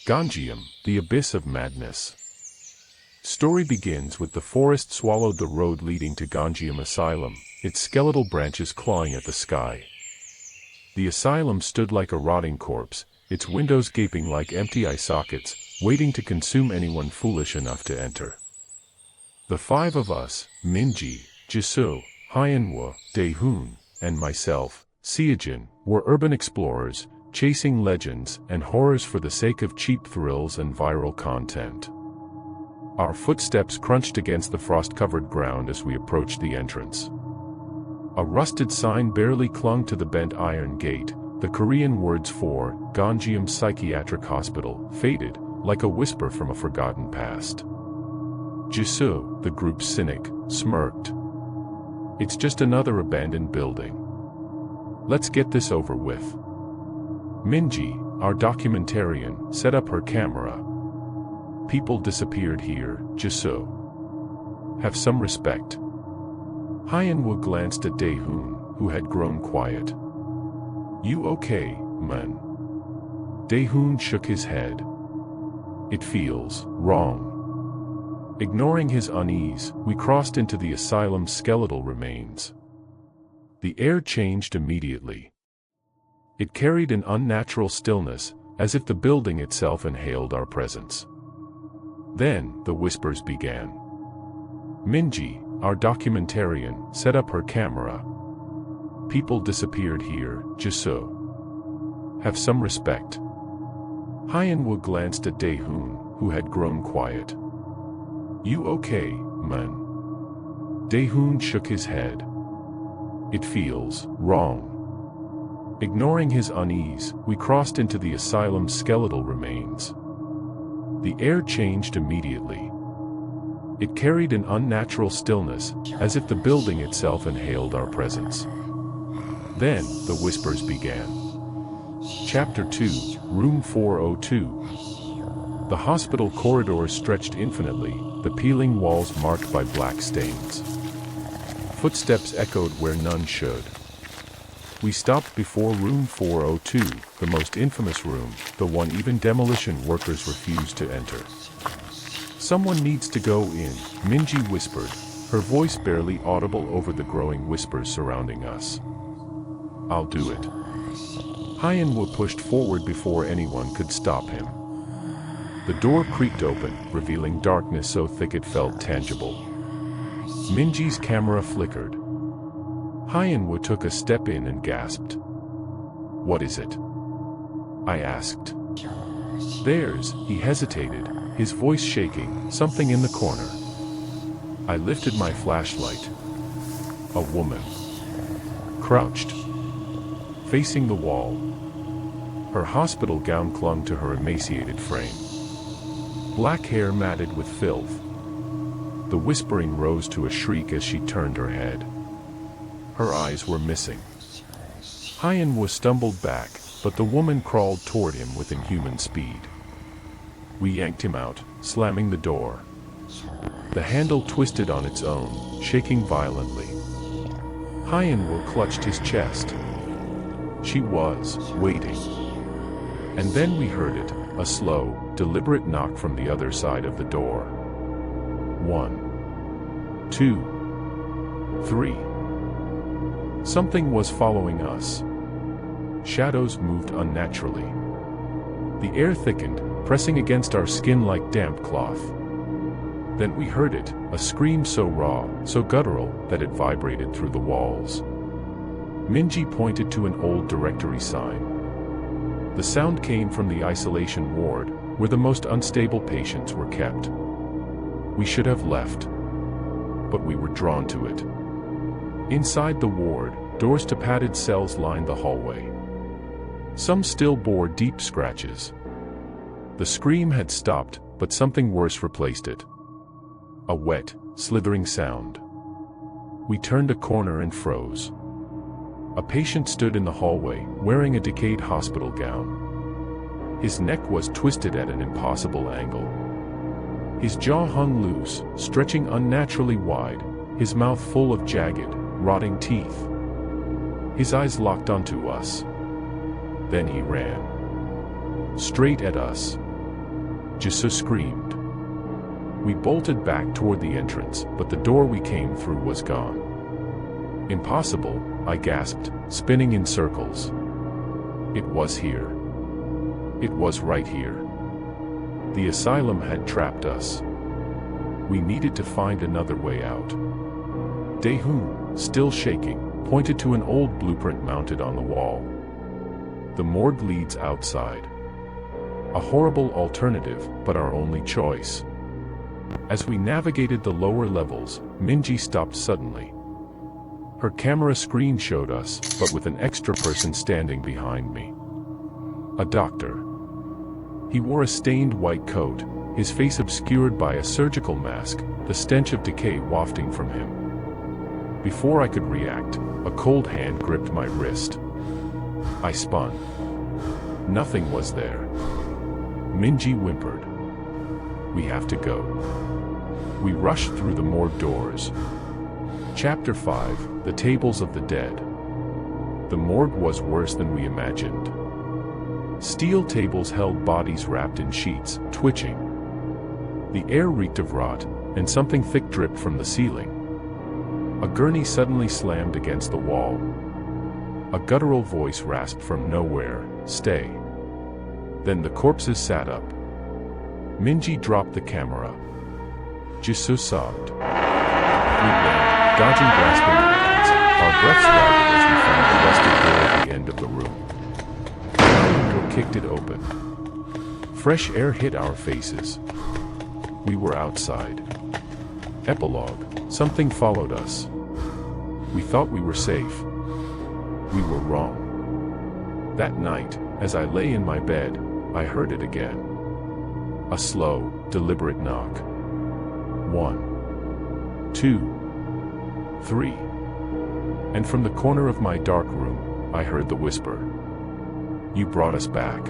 Gonjiam, the abyss of madness. Story begins with the forest swallowed the road leading to Gonjiam Asylum, its skeletal branches clawing at the sky. The asylum stood like a rotting corpse, its windows gaping like empty eye sockets, waiting to consume anyone foolish enough to enter. The five of us, Minji, Jisoo, Hyenwoo, Daehoon, and myself, Seojin, were urban explorers, chasing legends and horrors for the sake of cheap thrills and viral content. Our footsteps crunched against the frost-covered ground as we approached the entrance. A rusted sign barely clung to the bent iron gate, the Korean words for Gonjiam Psychiatric Hospital faded, like a whisper from a forgotten past. Jisoo, the group's cynic, smirked. "It's just another abandoned building. Let's get this over with." Minji, our documentarian, set up her camera. "People disappeared here, Jisoo. Have some respect." Hyenwoo glanced at Daehoon, who had grown quiet. "You okay, man?" Daehoon shook his head. "It feels wrong." Ignoring his unease, we crossed into the asylum's skeletal remains. The air changed immediately. It carried an unnatural stillness, as if the building itself inhaled our presence. Then, the whispers began. Minji, our documentarian, set up her camera. "People disappeared here, Jisoo. Have some respect." Hyenwoo glanced at Daehoon, who had grown quiet. "You okay, man?" Daehoon shook his head. "It feels wrong." Ignoring his unease, we crossed into the asylum's skeletal remains. The air changed immediately. It carried an unnatural stillness, as if the building itself inhaled our presence. Then, the whispers began. Chapter 2, Room 402. The hospital corridors stretched infinitely, the peeling walls marked by black stains. Footsteps echoed where none should. We stopped before room 402, the most infamous room, the one even demolition workers refused to enter. "Someone needs to go in," Minji whispered, her voice barely audible over the growing whispers surrounding us. "I'll do it." Hyenwoo pushed forward before anyone could stop him. The door creaked open, revealing darkness so thick it felt tangible. Minji's camera flickered. Hyenwoo took a step in and gasped. "What is it?" I asked. "There's," he hesitated, his voice shaking, "something in the corner." I lifted my flashlight. A woman. Crouched. Facing the wall. Her hospital gown clung to her emaciated frame. Black hair matted with filth. The whispering rose to a shriek as she turned her head. Her eyes were missing. Hyenwoo stumbled back, but the woman crawled toward him with inhuman speed. We yanked him out, slamming the door. The handle twisted on its own, shaking violently. Hyenwoo clutched his chest. She was waiting. And then we heard it, a slow, deliberate knock from the other side of the door. 1, 2, 3. Something was following us. Shadows moved unnaturally. The air thickened, pressing against our skin like damp cloth. Then we heard it, a scream so raw, so guttural, that it vibrated through the walls. Minji pointed to an old directory sign. The sound came from the isolation ward, where the most unstable patients were kept. We should have left. But we were drawn to it. Inside the ward, doors to padded cells lined the hallway. Some still bore deep scratches. The scream had stopped, but something worse replaced it. A wet, slithering sound. We turned a corner and froze. A patient stood in the hallway, wearing a decayed hospital gown. His neck was twisted at an impossible angle. His jaw hung loose, stretching unnaturally wide, his mouth full of jagged, rotting teeth. His eyes locked onto us. Then he ran. Straight at us. Jisoo screamed. We bolted back toward the entrance, but the door we came through was gone. Impossible, I gasped, spinning in circles. It was here. It was right here. The asylum had trapped us. We needed to find another way out. Daehoon, still shaking, pointed to an old blueprint mounted on the wall. The morgue leads outside. A horrible alternative, but our only choice. As we navigated the lower levels, Minji stopped suddenly. Her camera screen showed us, but with an extra person standing behind me. A doctor. He wore a stained white coat, his face obscured by a surgical mask, the stench of decay wafting from him. Before I could react, a cold hand gripped my wrist. I spun. Nothing was there. Minji whimpered. We have to go. We rushed through the morgue doors. Chapter 5, The Tables of the Dead. The morgue was worse than we imagined. Steel tables held bodies wrapped in sheets, twitching. The air reeked of rot, and something thick dripped from the ceiling. A gurney suddenly slammed against the wall. A guttural voice rasped from nowhere, "Stay." Then the corpses sat up. Minji dropped the camera. Jisoo sobbed. We ran, dodging grasping hands, our breaths ragged as we found the rusted door at the end of the room. The door kicked it open. Fresh air hit our faces. We were outside. Epilogue. Something followed us. We thought we were safe. We were wrong. That night, as I lay in my bed, I heard it again. A slow, deliberate knock. 1, 2, 3. And from the corner of my dark room, I heard the whisper. You brought us back.